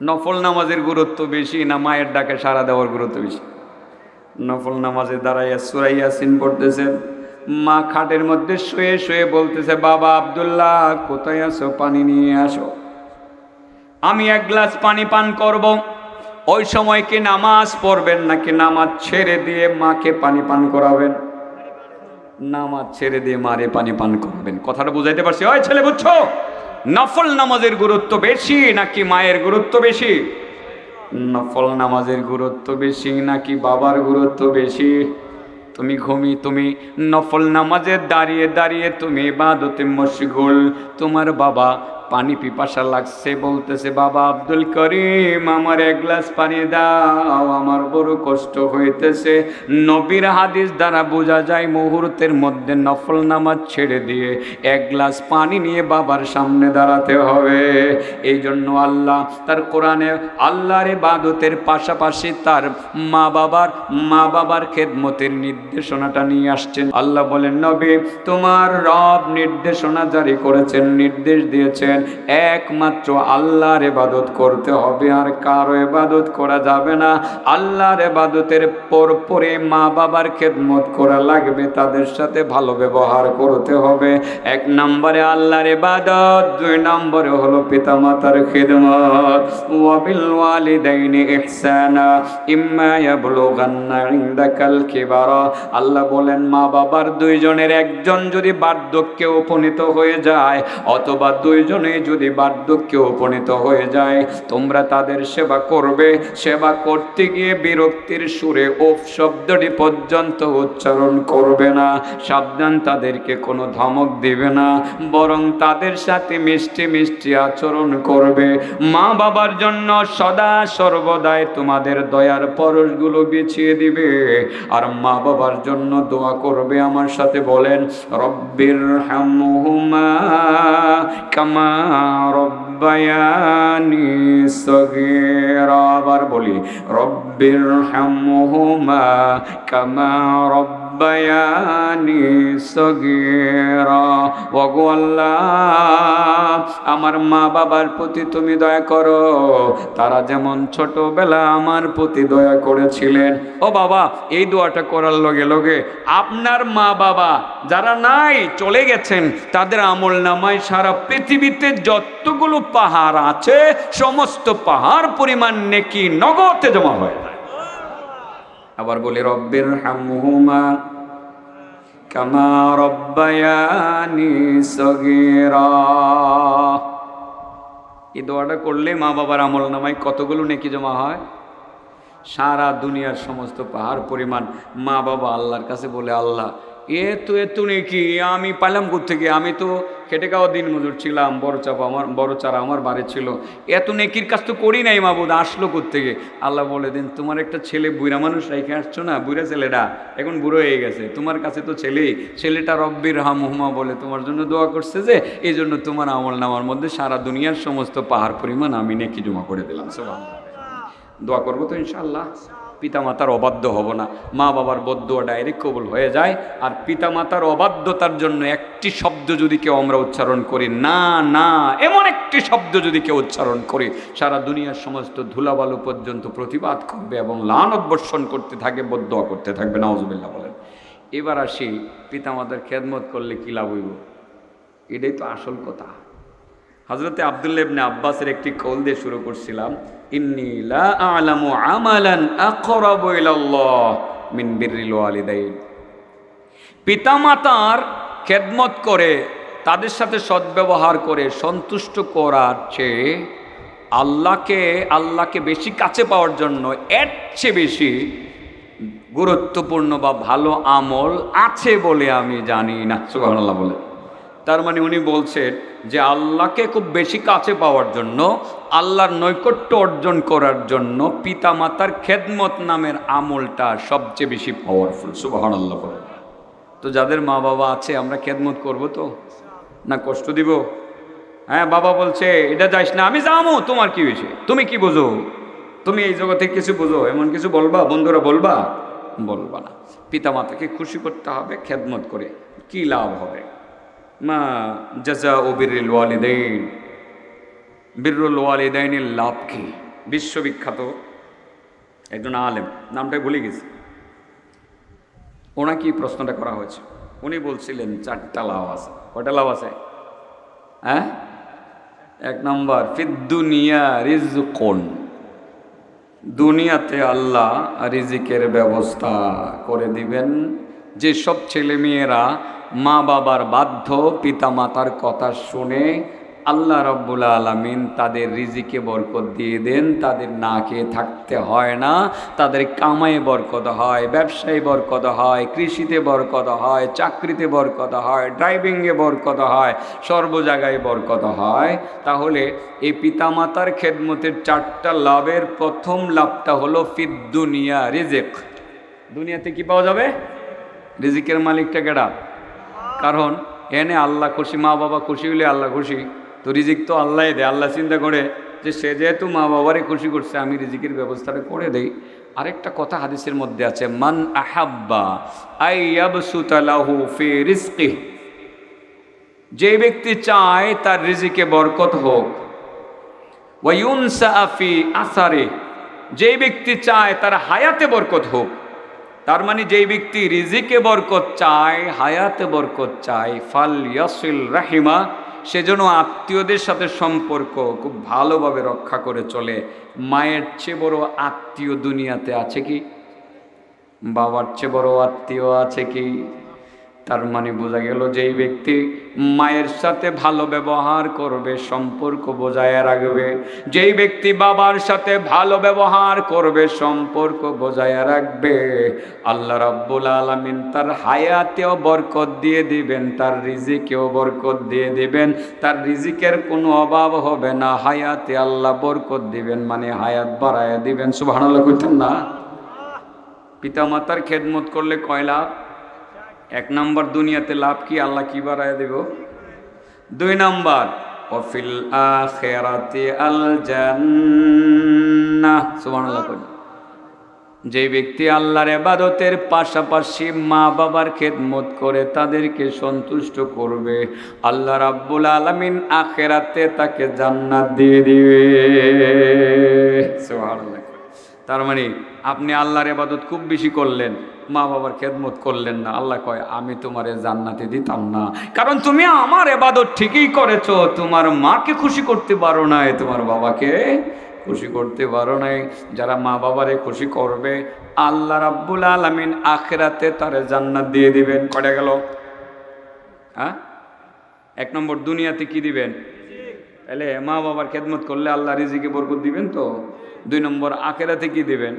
নফল নামাজের গুরুত্ব বেশি না মায়ের ডাকে সাড়া দেওয়ার গুরুত্ব বেশি? নফল নামাজে দাঁড়াইয়া সূরা ইয়াসিন পড়তেছেন, মা খাটের মধ্যে শুয়ে শুয়ে বলতেছে, বাবা আব্দুল্লাহ কোথায় আছো, পানি নিয়ে আসো, আমি এক গ্লাস পানি পান করব। ওই সময় কি নামাজ পড়বেন নাকি নামাজ ছেড়ে দিয়ে মাকে পানি পান করাবেন? নামাজ ছেড়ে দিয়ে মারে পানি পান করবেন। কথাটা বুঝাইতে পারছি? ওই ছেলে বুঝছো, নফল নামাজের গুরুত্ব বেশি নাকি মায়ের গুরুত্ব বেশি? নফল নামাজের গুরুত্ব বেশি নাকি বাবার গুরুত্ব বেশি? তুমি নফল নামাজে দাঁড়িয়ে দাঁড়িয়ে তুমি ইবাদতে মশগুল, তোমার বাবা পানি পিপাসা লাগছে, বলতেছে বাবা আব্দুল করিম আমার এক গ্লাস পানি দাও, আমার বড় কষ্ট হইতেছে। নবীর হাদিস দ্বারা বোঝা যায় মুহূর্তের মধ্যে নফল নামাজ ছেড়ে দিয়ে এক গ্লাস পানি নিয়ে বাবার সামনে দাঁড়াতে হবে। এই জন্য আল্লাহ তার কোরআনে আল্লাহর ইবাদতের পাশাপাশি তার মা বাবার খেদমতের নির্দেশনাটা নিয়ে আসছেন। আল্লাহ বলেন, নবী তোমার রব নির্দেশনা জারি করেছেন, নির্দেশ দিয়েছেন একমাত্র আল্লাহর ইবাদত করতে হবে, আর কারো ইবাদত করা যাবে না। আল্লাহর ইবাদতের পরে মা বাবার খেদমত করা লাগবে, তাদের সাথে ভালো ব্যবহার করতে হবে। এক নম্বরে আল্লাহর ইবাদত, দুই নম্বরে হলো পিতামাতার খেদমত। ওয়াবিল ওয়ালিদাইনি ইহসানা ইম্মা ইয়াবলুগান্না ইনদাকাল কিবারা। আল্লাহ বলেন মা বাবার দুইজনের একজন যদি বার্ধক্যে উপনীত হয়ে যায় অথবা দুইজনে যদি বার্ধক্যে উপনীত হয়ে যায়, তোমরা তাদের সেবা করবে। সেবা করতে গিয়ে বিরক্তির সুরে ওফ শব্দটি পর্যন্ত উচ্চারণ করবে না। সাবধান, তাদেরকে কোনো ধমক দিবে না, বরং তাদের সাথে মিষ্টি মিষ্টি আচরণ করবে। মা বাবার জন্য সদা সর্বদাই তোমাদের দয়ার পরশগুলো বিছিয়ে দিবে, আর মা বাবার জন্য দোয়া করবে। আমার সাথে বলেন, রব্বির হামহুমা কামা রব্বায়ানি সগীরা। আবার বলি, রব্বির হামহুমা কামা রব্বায়ানি সগীরা। ওগো আল্লাহ, আমার মা বাবার প্রতি তুমি দয়া করো, তারা যেমন ছোটবেলা আমার প্রতি দয়া করেছিলেন। ও বাবা, এই দোয়াটা করার লগে লগে আপনার মা বাবা যারা নাই, চলে গেছেন, তাদের আমল নামায় সারা পৃথিবীতে যতগুলো পাহাড় আছে সমস্ত পাহাড় পরিমাণ নেকি নগদে জমা হয়ে যায়। আবার বলি, রব্বির হামহুমা কামা রব্বায়ানি সগীরা। এই দোয়াটা করলে মা বাবার আমল নামায় কতগুলো নেকি জমা হয়? সারা দুনিয়ার সমস্ত পাহাড় পরিমাণ। মা বাবা আল্লাহর কাছে বলে, আল্লাহ এত নেকি আমি পাইলাম কোত্থেকে? আমি তো খেটে খাওয়া দিন মজুর ছিলাম, বড় চারা আমার বাড়ি ছিল, এত নেকির কাজ তো করি নাই মাবুদ, আসলো কোত্থেকে? আল্লাহ বলে দেন, তোমার একটা ছেলে বুড়া মানুষ রেখে আসছো না, বুড়া ছেলেটা এখন বুড়ো হয়ে গেছে, তোমার কাছে তো ছেলেটা রব্বির হামহুমা বলে তোমার জন্য দোয়া করছে, যে এই জন্য তোমার আমল নামার মধ্যে সারা দুনিয়ার সমস্ত পাহাড় পরিমাণ আমি নেকি জমা করে দিলাম। সুবহানাল্লাহ। দোয়া করবো তো ইনশাআল্লাহ। পিতামাতার অবাধ্য হব না, মা বাবার বদদোয়া ডাইরেক্ট কবুল হয়ে যায়। আর পিতামাতার অবাধ্যতার জন্য একটি শব্দ যদি কেউ আমরা উচ্চারণ করি, না না, এমন একটি শব্দ যদি কেউ উচ্চারণ করি, সারা দুনিয়ার সমস্ত ধুলাবালু পর্যন্ত প্রতিবাদ করবে এবং লানত বর্ষণ করতে থাকবে, বদদোয়া করতে থাকবে। নাউজুবিল্লাহ বলেন। এবার আসি, পিতামাতার খেদমত করলে কি লাভ হইব? এটাই তো আসল কথা। হযরতে আব্দুল্লাহ ইবনে আব্বাসের একটি কওল দিয়ে শুরু করছিলাম, ইন্নী লা আ'লামু আমালান আকরাবু ইলাল্লাহ মিন বিররিল ওয়ালিদাইন। পিতামাতার খেদমত করে, তাদের সাথে সদ্ব্যবহার করে সন্তুষ্ট করার চেয়ে আল্লাহকে বেশি কাছে পাওয়ার জন্য এর চেয়ে বেশি গুরুত্বপূর্ণ বা ভালো আমল আছে বলে আমি জানি না। সুবহানাল্লাহ বলে। তার মানে উনি বলছেন যে আল্লাহকে খুব বেশি কাছে পাওয়ার জন্য, আল্লাহর নৈকট্য অর্জন করার জন্য পিতামাতার খেদমত নামের আমলটা সবচেয়ে বেশি পাওয়ারফুল। সুবহানাল্লাহ বলে। তো যাদের মা বাবা আছে, আমরা খেদমত করব তো না কষ্ট দিব? হ্যাঁ, বাবা বলছে এটা যাইস না, আমি যাবো, তোমার কি হয়েছে, তুমি কি বোঝো, তুমি এই জগতে কিছু বোঝো, এমন কিছু বলবা? বন্ধুরা বলবা না। পিতামাতাকে খুশি করতে হবে খেদমত করে। কি লাভ হবে? মা জাযাউ বিররিল ওয়ালিদাইন, বিররুল ওয়ালিদাইনের লাভ কি? বিশ্ববিখ্যাত একজন আলেম, নামটাই ভুলে গেছি, ওনাকে প্রশ্নটা করা হয়েছে। উনি বলছিলেন 4টা লাভ আছে। কয়টা লাভ আছে? হ্যাঁ, 1 নম্বর ফিদ দুনিয়া রিজকুন, দুনিয়াতে আল্লাহ রিজিকের ব্যবস্থা করে দিবেন। যেসব ছেলে মেয়েরা মা বাবার বাধ্য, পিতা মাতার কথা শুনে, আল্লাহ রাব্বুল আলামিন তাদের রিজিকে বরকত দিয়ে দেন। তাদের না খেয়ে থাকতে হয় না, তাদের কামায়ে বরকত হয়, ব্যবসায় বরকত হয়, কৃষিতে বরকত হয়, চাকরিতে বরকত হয়, ড্রাইভিংয়ে বরকত হয়, সর্ব জায়গায় বরকত হয়। তাহলে এই পিতামাতার খেদমতের 4টা লাভের প্রথম লাভটা হলো ফিদ দুনিয়া রিজিক। দুনিয়াতে কি পাওয়া যাবে? রিজিকের মালিকটা কেডা? কারণ এনে আল্লাহ খুশি, মা বাবা খুশি হলে আল্লাহ খুশি। তো রিজিক তো আল্লাহ দেয়। আল্লাহ চিন্তা করে যে সে যেহেতু মা বাবারে খুশি করছে, আমি রিজিকের ব্যবস্থাটা করে দেই। আরেকটা কথা হাদিসের মধ্যে আছে, মান আহাব্বা আইয়াবসুতা লাহু ফি রিজকিহি, যে ব্যক্তি চায় তার রিজিকে বরকত হোক, ওয়া ইউনসা ফি আসারে, যে ব্যক্তি চায় তার হায়াতে বরকত হোক। তার মানে যেই ব্যক্তি রিজিকে বরকত চায়, হায়াতে বরকত চায়, ফাল ইয়াসিল রাহিমা, সেজন্য আত্মীয়দের সাথে সম্পর্ক খুব ভালোভাবে রক্ষা করে চলে। মায়ের চেয়ে বড় আত্মীয় দুনিয়াতে আছে কি? বাবার চেয়ে বড় আত্মীয় আছে কি? তার মানে বোঝা গেল যেই ব্যক্তি মায়ের সাথে ভালো ব্যবহার করবে, সম্পর্ক বজায় রাখবে। যেই ব্যক্তি বাবার সাথে ভালো ব্যবহার করবে, সম্পর্ক বজায় রাখবে, আল্লাহ রাব্বুল আলামিন তার হায়াতেও বরকত দিয়ে দিবেন, তার রিজিকেও বরকত দিয়ে দিবেন। তার রিজিকের কোনো অভাব হবে না, হায়াতে আল্লাহ বরকত দিবেন, মানে হায়াত বাড়ায় দিবেন। সুবহানাল্লাহ কইতেন না? পিতামাতার খেদমত করলে কয় লাভ? 1 নম্বর দুনিয়াতে লাভ কি? আল্লাহ কি বাড়ায় দেব? 2 নম্বর ওয়াফিল আখিরাতি আল জান্নাহ। সুবহানাল্লাহ কই। যে ব্যক্তি আল্লাহর ইবাদতের পাশাপাশি মা বাবার খেদমত করে তাদেরকে সন্তুষ্ট করবে, আল্লাহ রাব্বুল আলামিন আখিরাতে তাকে জান্নাত দিয়ে দিবে। সুবহানাল্লাহ। তার মানে আপনি আল্লাহর ইবাদত খুব বেশি করলেন, মা বাবার খেদমত করলেন না, আল্লাহ কয় আমি তোমারে জান্নাতে দিতাম না। কারণ তুমি আমার ইবাদত ঠিকই করেছো, তোমার মাকে খুশি করতে পারো নাই, তোমার বাবাকে খুশি করতে পারো নাই। যারা মা বাবারে খুশি করবে, আল্লাহ রাব্বুল আলামিন আখিরাতে তারে জান্নাত দিয়ে দিবেন। কয়টা গেল? হ্যাঁ, 1 নম্বর দুনিয়াতে কি দিবেন? তাহলে মা বাবার খেদমত করলে আল্লাহ রিজিকে বরকত দিবেন। তো 2 নম্বর আখিরাতে কি দিবেন?